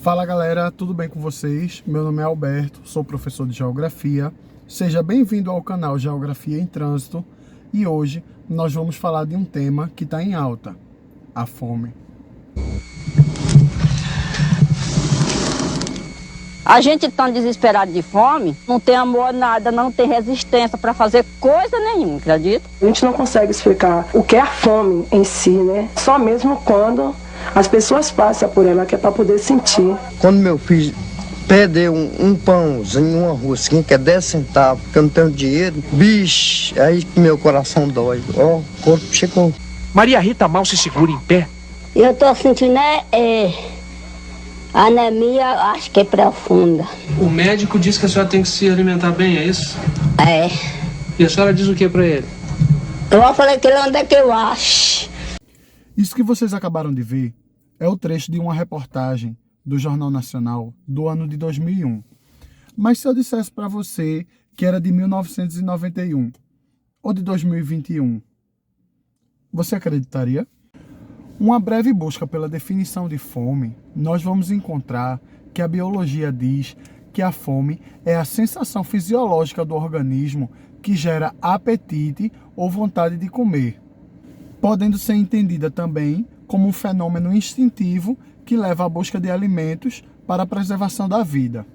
Fala galera, tudo bem com vocês? Meu nome é Alberto, sou professor de Geografia. Seja bem-vindo ao canal Geografia em Trânsito e hoje nós vamos falar de um tema que está em alta, a fome. A gente tão desesperado de fome, não tem amor nada, não tem resistência para fazer coisa nenhuma, acredita? A gente não consegue explicar o que é a fome em si, né? Só mesmo quando as pessoas passam por ela, que é para poder sentir. Quando meu filho pede um pãozinho, uma rosquinha, que é 10 centavos, porque eu não tenho dinheiro, bicho, aí meu coração dói. Ó, o corpo chegou. Maria Rita mal se segura em pé. Eu tô sentindo anemia, acho que é profunda. O médico diz que a senhora tem que se alimentar bem, é isso? É. E a senhora diz o que pra ele? Eu falei que ele onde é que eu acho. Isso que vocês acabaram de ver é o trecho de uma reportagem do Jornal Nacional do ano de 2001. Mas se eu dissesse para você que era de 1991 ou de 2021, você acreditaria? Uma breve busca pela definição de fome, nós vamos encontrar que a biologia diz que a fome é a sensação fisiológica do organismo que gera apetite ou vontade de comer, podendo ser entendida também como um fenômeno instintivo que leva à busca de alimentos para a preservação da vida.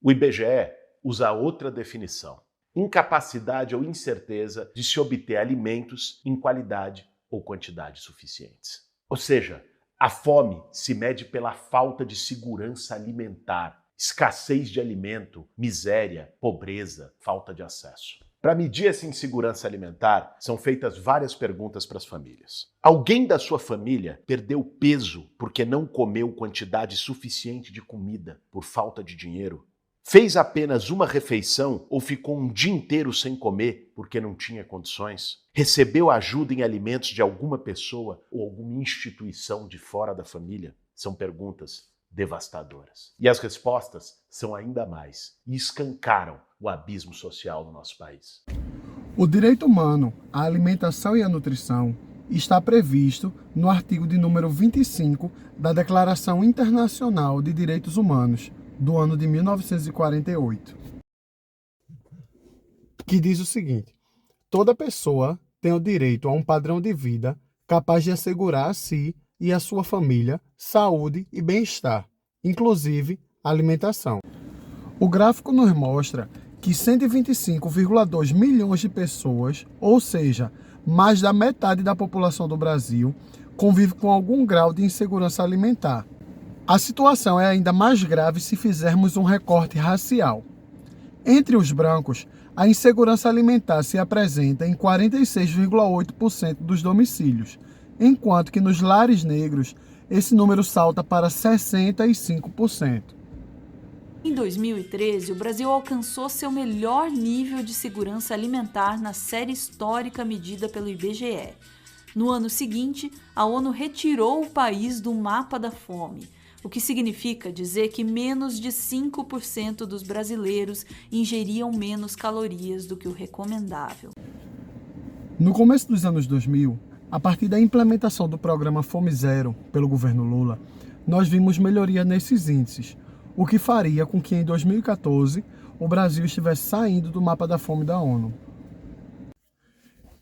O IBGE usa outra definição: incapacidade ou incerteza de se obter alimentos em qualidade ou quantidade suficientes. Ou seja, a fome se mede pela falta de segurança alimentar, escassez de alimento, miséria, pobreza, falta de acesso. Para medir essa insegurança alimentar, são feitas várias perguntas para as famílias. Alguém da sua família perdeu peso porque não comeu quantidade suficiente de comida por falta de dinheiro? Fez apenas uma refeição ou ficou um dia inteiro sem comer porque não tinha condições? Recebeu ajuda em alimentos de alguma pessoa ou alguma instituição de fora da família? São perguntas devastadoras. E as respostas são ainda mais e escancaram o abismo social no nosso país. O direito humano à alimentação e à nutrição está previsto no artigo de número 25 da Declaração Internacional de Direitos Humanos, do ano de 1948, que diz o seguinte: toda pessoa tem o direito a um padrão de vida capaz de assegurar a si e a sua família saúde e bem-estar, inclusive alimentação. O gráfico nos mostra que 125,2 milhões de pessoas, ou seja, mais da metade da população do Brasil, convive com algum grau de insegurança alimentar. A situação é ainda mais grave se fizermos um recorte racial. Entre os brancos, a insegurança alimentar se apresenta em 46,8% dos domicílios, enquanto que nos lares negros esse número salta para 65%. Em 2013, o Brasil alcançou seu melhor nível de segurança alimentar na série histórica medida pelo IBGE. No ano seguinte, a ONU retirou o país do mapa da fome, o que significa dizer que menos de 5% dos brasileiros ingeriam menos calorias do que o recomendável. No começo dos anos 2000, a partir da implementação do programa Fome Zero pelo governo Lula, nós vimos melhoria nesses índices, o que faria com que em 2014 o Brasil estivesse saindo do mapa da fome da ONU.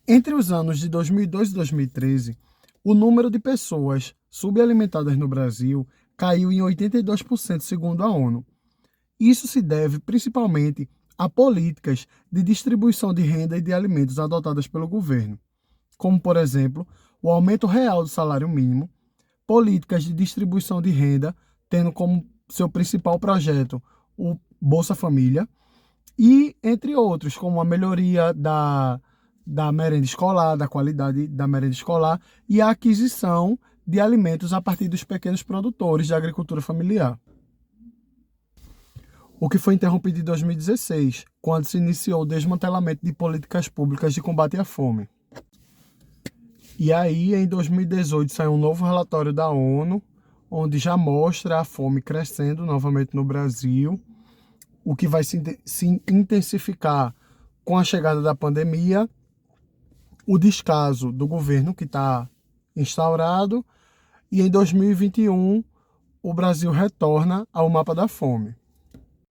Entre os anos de 2002 e 2013, o número de pessoas subalimentadas no Brasil caiu em 82% segundo a ONU. Isso se deve principalmente a políticas de distribuição de renda e de alimentos adotadas pelo governo, como, por exemplo, o aumento real do salário mínimo, políticas de distribuição de renda, tendo como seu principal projeto o Bolsa Família, e entre outros, como a melhoria da merenda escolar, da qualidade da merenda escolar e a aquisição de alimentos a partir dos pequenos produtores de agricultura familiar. O que foi interrompido em 2016, quando se iniciou o desmantelamento de políticas públicas de combate à fome. E aí, em 2018, saiu um novo relatório da ONU, onde já mostra a fome crescendo novamente no Brasil, o que vai se intensificar com a chegada da pandemia, o descaso do governo que está instaurado, e em 2021 o Brasil retorna ao mapa da fome.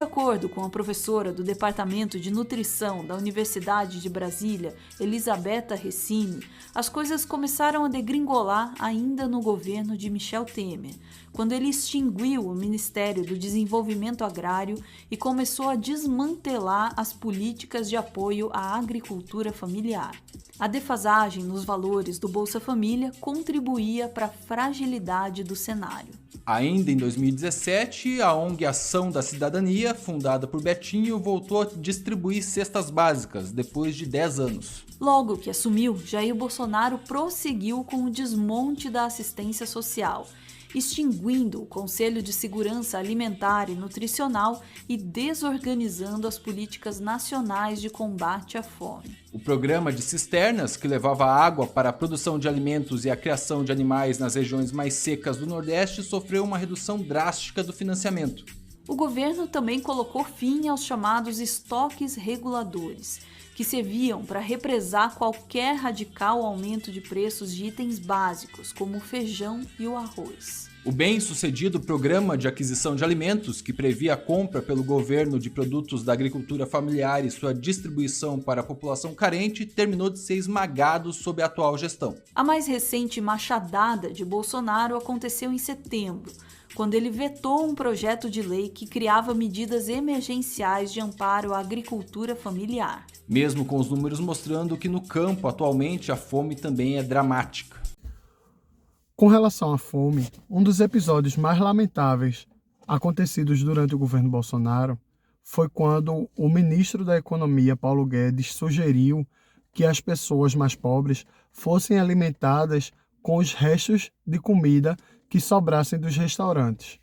De acordo com a professora do Departamento de Nutrição da Universidade de Brasília, Elisabetta Recini, as coisas começaram a degringolar ainda no governo de Michel Temer, quando ele extinguiu o Ministério do Desenvolvimento Agrário e começou a desmantelar as políticas de apoio à agricultura familiar. A defasagem nos valores do Bolsa Família contribuía para a fragilidade do cenário. Ainda em 2017, a ONG Ação da Cidadania, fundada por Betinho, voltou a distribuir cestas básicas, depois de 10 anos. Logo que assumiu, Jair Bolsonaro prosseguiu com o desmonte da assistência social, extinguindo o Conselho de Segurança Alimentar e Nutricional e desorganizando as políticas nacionais de combate à fome. O programa de cisternas, que levava água para a produção de alimentos e a criação de animais nas regiões mais secas do Nordeste, sofreu uma redução drástica do financiamento. O governo também colocou fim aos chamados estoques reguladores, que serviam para represar qualquer radical aumento de preços de itens básicos, como o feijão e o arroz. O bem-sucedido Programa de Aquisição de Alimentos, que previa a compra pelo governo de produtos da agricultura familiar e sua distribuição para a população carente, terminou de ser esmagado sob a atual gestão. A mais recente machadada de Bolsonaro aconteceu em setembro, quando ele vetou um projeto de lei que criava medidas emergenciais de amparo à agricultura familiar. Mesmo com os números mostrando que no campo, atualmente, a fome também é dramática. Com relação à fome, um dos episódios mais lamentáveis acontecidos durante o governo Bolsonaro foi quando o ministro da Economia, Paulo Guedes, sugeriu que as pessoas mais pobres fossem alimentadas com os restos de comida que sobrassem dos restaurantes.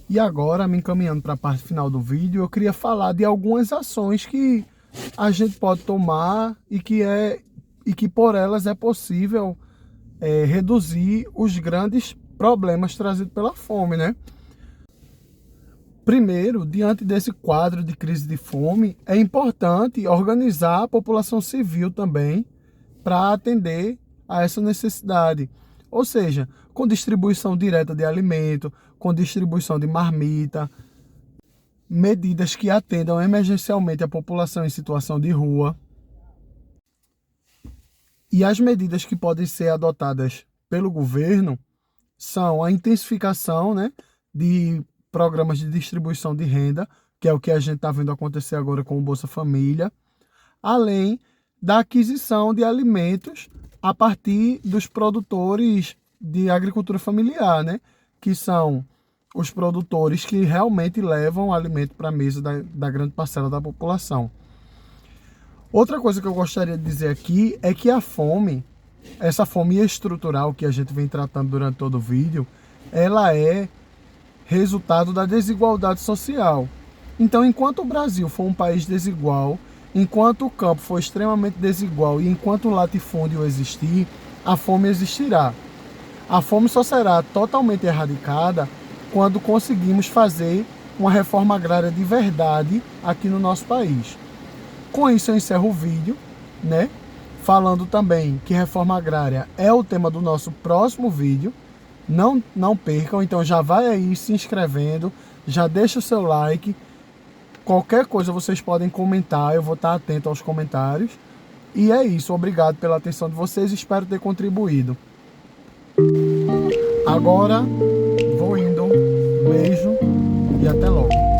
E agora, me encaminhando para a parte final do vídeo, eu queria falar de algumas ações que a gente pode tomar e que por elas é possível reduzir os grandes problemas trazidos pela fome, né? Primeiro, diante desse quadro de crise de fome, é importante organizar a população civil também para atender a essa necessidade. Ou seja, com distribuição direta de alimento, com distribuição de marmita, medidas que atendam emergencialmente a população em situação de rua. E as medidas que podem ser adotadas pelo governo são a intensificação, né, de programas de distribuição de renda, que é o que a gente está vendo acontecer agora com o Bolsa Família, além da aquisição de alimentos a partir dos produtores de agricultura familiar, né, que são os produtores que realmente levam alimento para a mesa da grande parcela da população. Outra coisa que eu gostaria de dizer aqui é que a fome, essa fome estrutural que a gente vem tratando durante todo o vídeo, ela é resultado da desigualdade social. Então, enquanto o Brasil for um país desigual, enquanto o campo for extremamente desigual e enquanto o latifúndio existir, a fome existirá. A fome só será totalmente erradicada quando conseguimos fazer uma reforma agrária de verdade aqui no nosso país. Com isso eu encerro o vídeo, né? Falando também que reforma agrária é o tema do nosso próximo vídeo. Não percam, então já vai aí se inscrevendo, já deixa o seu like. Qualquer coisa vocês podem comentar, eu vou estar atento aos comentários. E é isso, obrigado pela atenção de vocês, espero ter contribuído. Agora vou indo, beijo e até logo.